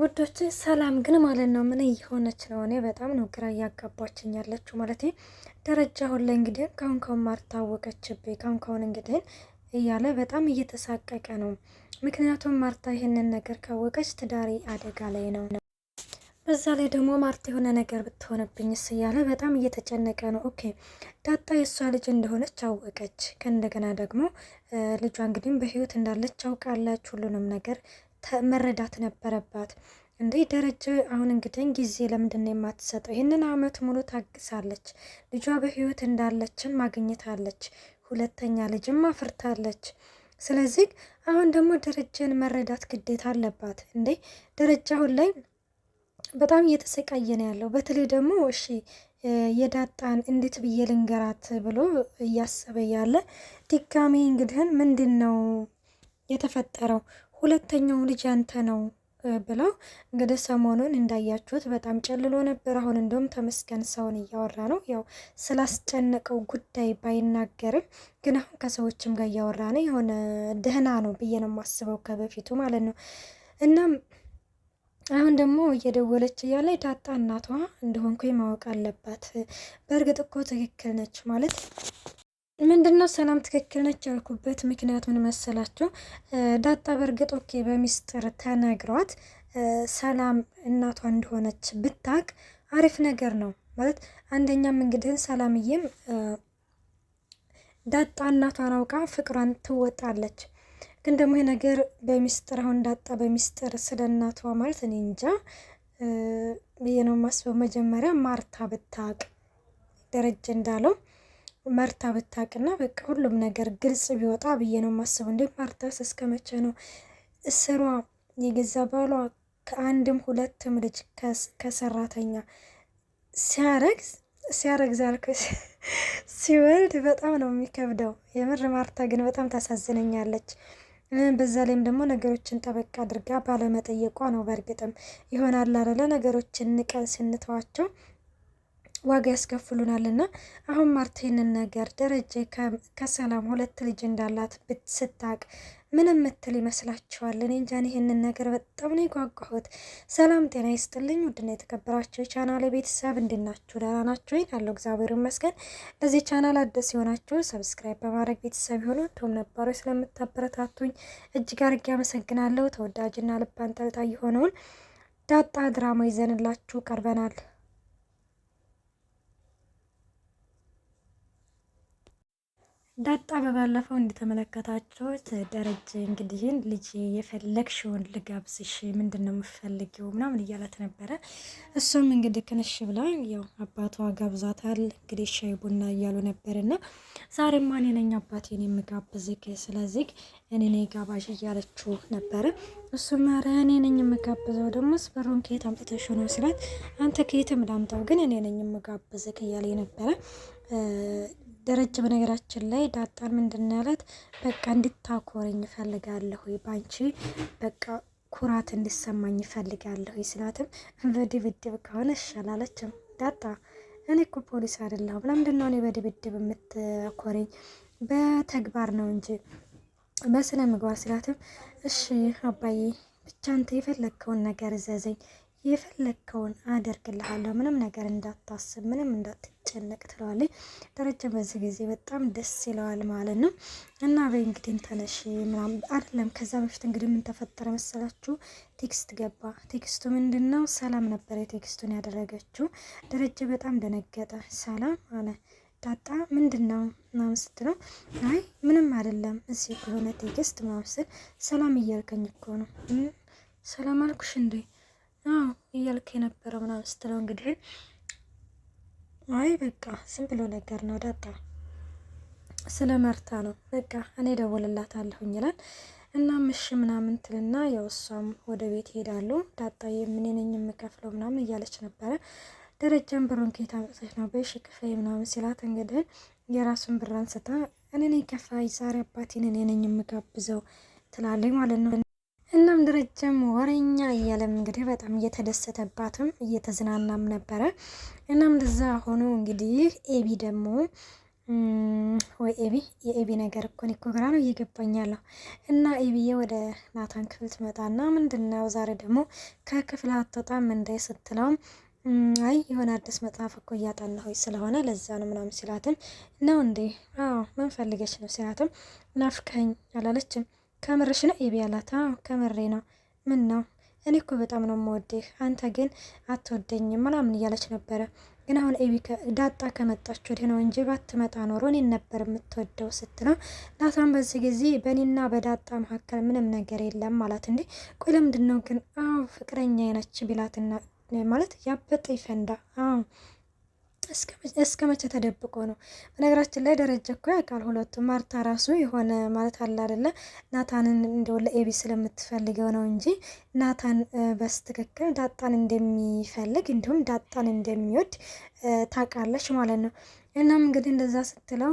ውዶች ሰላም ግን ማለት ነው ምን እየሆነች ነው? እኔ በጣም ነው ግራ እያጋባችኝ ያለችው ማለት ደረጃ አሁን ላይ እንግዲህ ካሁን ማርታ አወቀችብኝ ካሁን እንግዲህ እያለ በጣም እየተሳቀቀ ነው። ምክንያቱም ማርታ ይህንን ነገር ካወቀች ትዳሬ አደጋ ላይ ነው፣ በዛ ላይ ደግሞ ማርታ የሆነ ነገር ብትሆንብኝስ እያለ በጣም እየተጨነቀ ነው። ኦኬ ዳጣ የእሷ ልጅ እንደሆነች አወቀች። ከእንደገና ደግሞ ልጇ እንግዲህ በህይወት እንዳለች አውቃለች። ሁሉንም ነገር መረዳት ነበረባት። እንዴ ደረጀ አሁን እንግዲህ ጊዜ ለምንድን ነው የማትሰጠው? ይህንን አመት ሙሉ ታግሳለች። ልጇ በህይወት እንዳለችን ማግኘታለች። ሁለተኛ ልጅም አፍርታለች። ስለዚህ አሁን ደግሞ ደረጀን መረዳት ግዴታ አለባት። እንዴ ደረጃ አሁን ላይ በጣም እየተሰቃየ ነው ያለው። በተለይ ደግሞ እሺ የዳጣን እንዴት ብዬ ልንገራት ብሎ እያሰበ ያለ ድጋሚ እንግዲህ ምንድን ነው የተፈጠረው? ሁለተኛው ልጅ አንተ ነው ብለው እንግዲህ ሰሞኑን እንዳያችሁት በጣም ጨልሎ ነበር። አሁን እንደውም ተመስገን ሰውን እያወራ ነው። ያው ስላስጨነቀው ጉዳይ ባይናገርም ግን አሁን ከሰዎችም ጋር እያወራ ነው። የሆነ ደህና ነው ብዬ ነው የማስበው ከበፊቱ ማለት ነው። እናም አሁን ደግሞ እየደወለች እያለ ዳጣ እናቷ እንደሆንኩኝ ማወቅ አለባት። በእርግጥ እኮ ትክክል ነች ማለት ምንድነው ሰላም ትክክል ነች ያልኩበት ምክንያት ምን መሰላችሁ? ዳጣ በእርግጥ ኦኬ በሚስጥር ተነግሯት ሰላም እናቷ እንደሆነች ብታቅ አሪፍ ነገር ነው ማለት አንደኛም እንግዲህ ሰላምዬም ዳጣ እናቷን አውቃ ፍቅሯን ትወጣለች። ግን ደግሞ ይሄ ነገር በሚስጥር አሁን ዳጣ በሚስጥር ስለ እናቷ ማለት እኔ እንጃ ብዬ ነው የማስበው። መጀመሪያ ማርታ ብታቅ ደረጀ እንዳለው ማርታ ብታቅና በቃ ሁሉም ነገር ግልጽ ቢወጣ ብዬ ነው የማስበው። እንዴ ማርታስ እስከ መቼ ነው እስሯ? የገዛ ባሏ ከአንድም ሁለትም ልጅ ከሰራተኛ ሲያረግዝ አልኩሽ ሲወልድ በጣም ነው የሚከብደው። የምር ማርታ ግን በጣም ታሳዝነኛለች። በዛ ላይም ደግሞ ነገሮችን ጠበቅ አድርጋ ባለመጠየቋ ነው። በእርግጥም ይሆናል አይደለ ነገሮችን ንቀን ስንተዋቸው ዋጋ ያስከፍሉናል። እና አሁን ማርታ ይህንን ነገር ደረጀ ከሰላም ሁለት ልጅ እንዳላት ስታቅ ምንም ምትል ይመስላችኋል? እኔ እንጃ ይህንን ነገር በጣም ነው የጓጓሁት። ሰላም ጤና ይስጥልኝ ውድና የተከበራችሁ ቻናል ቤተሰብ እንድናችሁ ደህና ናችሁ ወይ? አለው እግዚአብሔር ይመስገን። ለዚህ ቻናል አዲስ የሆናችሁ ሰብስክራይብ በማድረግ ቤተሰብ የሆኑ ቶም ነበሩ ስለምታበረታቱኝ እጅግ አድርጌ አመሰግናለሁ። ተወዳጅና ልብ አንጠልጣይ የሆነውን ዳጣ ድራማ ይዘንላችሁ ቀርበናል። ዳጣ በባለፈው እንደተመለከታችሁት ደረጀ እንግዲህን ልጅ የፈለግሽውን ልጋብዝሽ ምንድን ነው የምፈልጊው ምናምን እያላት ነበረ። እሱም እንግዲህ ክንሽ ብላ ያው አባቷ ጋብዛታል። እንግዲህ ሻይ ቡና እያሉ ነበርና ዛሬማ እኔ ነኝ አባቴን የምጋብዝክ፣ ስለዚህ እኔ ነኝ ጋባዥ እያለችው ነበረ። እሱም ኧረ እኔ ነኝ የምጋብዘው ደግሞ ስበሩን ከየት አምጥተሽ ነው ስላት አንተ ከየትም ላምጣው ግን እኔ ነኝ የምጋብዝክ እያለ ነበረ። ደረጀ በነገራችን ላይ ዳጣን ምንድን ያላት በቃ እንድታኮረኝ እፈልጋለሁ፣ ባንቺ በቃ ኩራት እንዲሰማኝ እፈልጋለሁ ስላትም በድብድብ ከሆነ ይሻላለችም። ዳጣ እኔ እኮ ፖሊስ አይደለሁም ለምንድን ነው እኔ በድብድብ የምትኮረኝ? በተግባር ነው እንጂ በስነ ምግባር ስላትም እሺ አባዬ ብቻ አንተ የፈለግከውን ነገር እዘዘኝ፣ የፈለግከውን አደርግልሃለሁ፣ ምንም ነገር እንዳታስብ፣ ምንም እንዳትጨነቅ ትለዋለች። ደረጀ በዚህ ጊዜ በጣም ደስ ይለዋል ማለት ነው። እና በይ እንግዲህ ተነሽ ምናምን አይደለም። ከዛ በፊት እንግዲህ ምን ተፈጠረ መሰላችሁ? ቴክስት ገባ። ቴክስቱ ምንድን ነው? ሰላም ነበረ ቴክስቱን ያደረገችው። ደረጀ በጣም ደነገጠ። ሰላም አለ። ዳጣ ምንድን ነው ምናምን ስትለው አይ ምንም አይደለም እዚህ ከሆነ ቴክስት ምናምን ስል ሰላም እያልከኝ እኮ ነው። ሰላም አልኩሽ እንዴ? አዎ እያልክ የነበረው ምናምን ስትለው እንግዲህ አይ በቃ ዝም ብሎ ነገር ነው ዳጣ ስለ መርታ ነው በቃ እኔ ደውልላታለሁኝ ይላል። እና ምሽ ምናምን ትልና ያው እሷም ወደ ቤት ይሄዳሉ። ዳጣ ምን ነኝ የምከፍለው ምናምን እያለች ነበረ። ደረጃን ብሩን ከየት አምጥተሽ ነው በሽ ክፈይ ምናምን ሲላት እንግዲህ የራሱን ብር አንስታ እኔ ነኝ ከፋይ ዛሬ አባቴን እኔ ነኝ የምጋብዘው ትላለች ማለት ነው። እናም ደረጀም ወሬኛ እያለም እንግዲህ በጣም እየተደሰተባትም እየተዝናናም ነበረ። እናም እንደዛ ሆኖ እንግዲህ ኤቢ ደግሞ ወይ ኤቢ የኤቢ ነገር እኮ እኔ እኮ ግራ ነው እየገባኛለሁ። እና ኤቢዬ ወደ ናታን ክፍል ትመጣና ምንድን ነው ዛሬ ደግሞ ከክፍል አትወጣም እንደ ስትለውም አይ የሆነ አዲስ መጽሐፍ እኮ እያጠናሁኝ ስለሆነ ለዛ ነው ምናምን ሲላትም ነው እንዴ? አዎ ምን ፈልገሽ ነው ሲላትም ናፍቀኸኝ አላለችም። ከምርሽ ነው ኤቢ አላት። አዎ ከምሬ ነው። ምን ነው እኔ እኮ በጣም ነው የምወድህ፣ አንተ ግን አትወደኝም ምናምን እያለች ነበረ። ግን አሁን ኤቢ ዳጣ ከመጣች ወዲህ ነው እንጂ ባትመጣ ኖሮ እኔን ነበር የምትወደው ስትለው ናታን በዚህ ጊዜ በእኔና በዳጣ መካከል ምንም ነገር የለም ማለት እንዴ? ቆይ ለምንድን ነው ግን? አዎ ፍቅረኛ ነች ቢላትና ማለት ያበጠ ይፈንዳ። አዎ እስከ መቼ ተደብቆ ነው? በነገራችን ላይ ደረጃ እኮ ያውቃል ሁለቱም። ማርታ ራሱ የሆነ ማለት አለ አይደለ ናታንን እንደው ለኤቢ ስለምትፈልገው ነው እንጂ ናታን በስትክክል ዳጣን እንደሚፈልግ እንዲሁም ዳጣን እንደሚወድ ታውቃለች ማለት ነው። እናም እንግዲህ እንደዛ ስትለው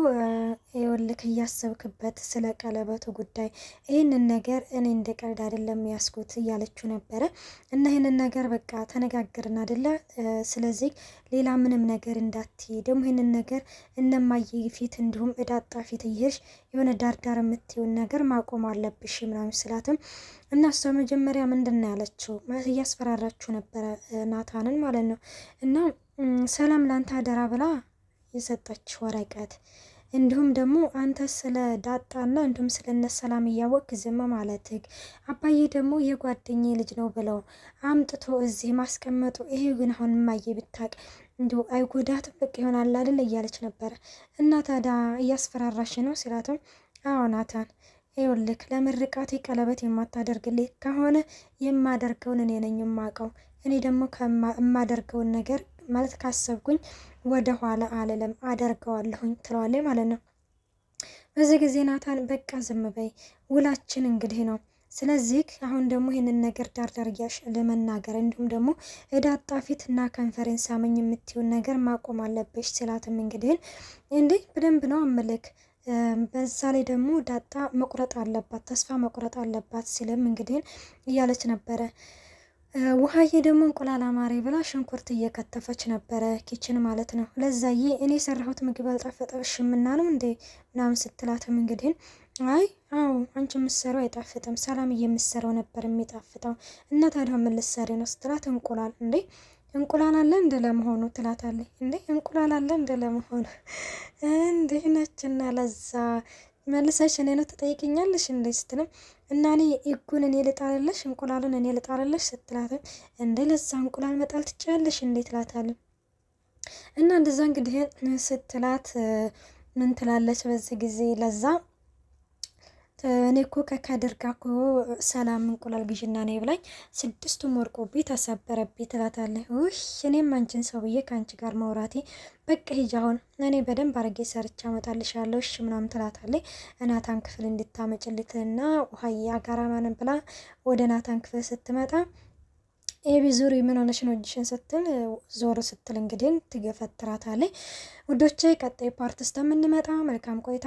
ይኸውልህ እያሰብክበት ስለ ቀለበቱ ጉዳይ ይህንን ነገር እኔ እንደ ቀልድ አይደለም ያስኩት እያለችው ነበረ። እና ይህንን ነገር በቃ ተነጋግርን አይደለ? ስለዚህ ሌላ ምንም ነገር እንዳትይ፣ ደግሞ ይህንን ነገር እነማየ ፊት እንዲሁም እዳጣ ፊት እየሄድሽ የሆነ ዳርዳር የምትይውን ነገር ማቆም አለብሽ ምናምን ስላትም እና እሷ መጀመሪያ ምንድን ነው ያለችው ማለት እያስፈራራችሁ ነበረ ናታንን ማለት ነው። እና ሰላም ላንተ አደራ ብላ የሰጠች ወረቀት እንዲሁም ደግሞ አንተ ስለ ዳጣና እንዲሁም ስለ እነ ሰላም እያወቅ ዝም ማለትህ አባዬ ደግሞ የጓደኛ ልጅ ነው ብለው አምጥቶ እዚህ ማስቀመጡ ይሄ ግን አሁን ማየ ብታቅ እንዲሁ አይጎዳትም በቃ ይሆናል አይደል እያለች ነበረ። እና ታዲያ እያስፈራራሽ ነው ሲላትም አዎ ናታን ይኸውልህ ለምርቃቴ ቀለበት የማታደርግልኝ ከሆነ የማደርገውን እኔ ነኝ የማውቀው። እኔ ደግሞ የማደርገውን ነገር ማለት ካሰብኩኝ ወደ ኋላ አልልም አደርገዋለሁኝ ትለዋለች ማለት ነው። በዚህ ጊዜ ናታን በቃ ዝም በይ ውላችን እንግዲህ ነው። ስለዚህ አሁን ደግሞ ይህንን ነገር ዳርዳር እያልሽ ለመናገር እንዲሁም ደግሞ እዳጣ ፊት እና ኮንፈረንስ ሳመኝ የምትይውን ነገር ማቆም አለብሽ ስላትም እንግዲህ እንዴ በደንብ ነው አመለክ በዛ ላይ ደግሞ ዳጣ መቁረጥ አለባት ተስፋ መቁረጥ አለባት ሲልም እንግዲህ እያለች ነበረ። ውሃዬ ደግሞ እንቁላል አማሬ ብላ ሽንኩርት እየከተፈች ነበረ ኪችን ማለት ነው። ለዛዬ እኔ የሰራሁት ምግብ አልጣፈጠሽምና ነው እንዴ ምናምን ስትላትም እንግዲህ አይ አዎ አንቺ የምትሰራው አይጣፍጥም ሰላምዬ የምትሰራው ነበር የሚጣፍጠው እና ታዲያ ምን ልትሰሪ ነው ስትላት እንቁላል እንዴ እንቁላል አለ እንደ ለመሆኑ ትላታለች። እንዴ እንቁላል አለ እንደ ለመሆኑ እንዴ ነችና ለዛ መልሰሽ እኔ ነው ትጠይቅኛለሽ እንዴ ስትልም እና እኔ እጉን እኔ ልጣልልሽ እንቁላሉን እኔ ልጣልልሽ ስትላትም እንዴ ለዛ እንቁላል መጣል ትችላለሽ እንዴ ትላታለች። እና እንደዛ እንግዲህ ስትላት ምን ትላለች በዚህ ጊዜ ለዛ እኔ እኮ ከከድር ጋር እኮ ሰላም እንቁላል ግዥና ነይ ብላኝ 6ቱም ወርቆብኝ ተሰበረብኝ ትላታለች። ውይ እኔም አንቺን ሰው ብዬ ከአንቺ ጋር ማውራቴ በቃ ሂጂ አሁን እኔ በደንብ አድርጌ ሰርቻ አመጣልሻለሁ እሺ ምናምን ትላታለች። ናታን ክፍል እንድታመጭልትና ውሃዬ አጋራማንን ብላ ወደ ናታን ክፍል ስትመጣ ኤቢ ዙሪ ምን ሆነሽ ነው እጅሽን ስትል ዞር ስትል እንግዲህ ትገፈትራታለች። ውዶቼ ቀጣይ ፓርት እስከምንመጣ መልካም ቆይታ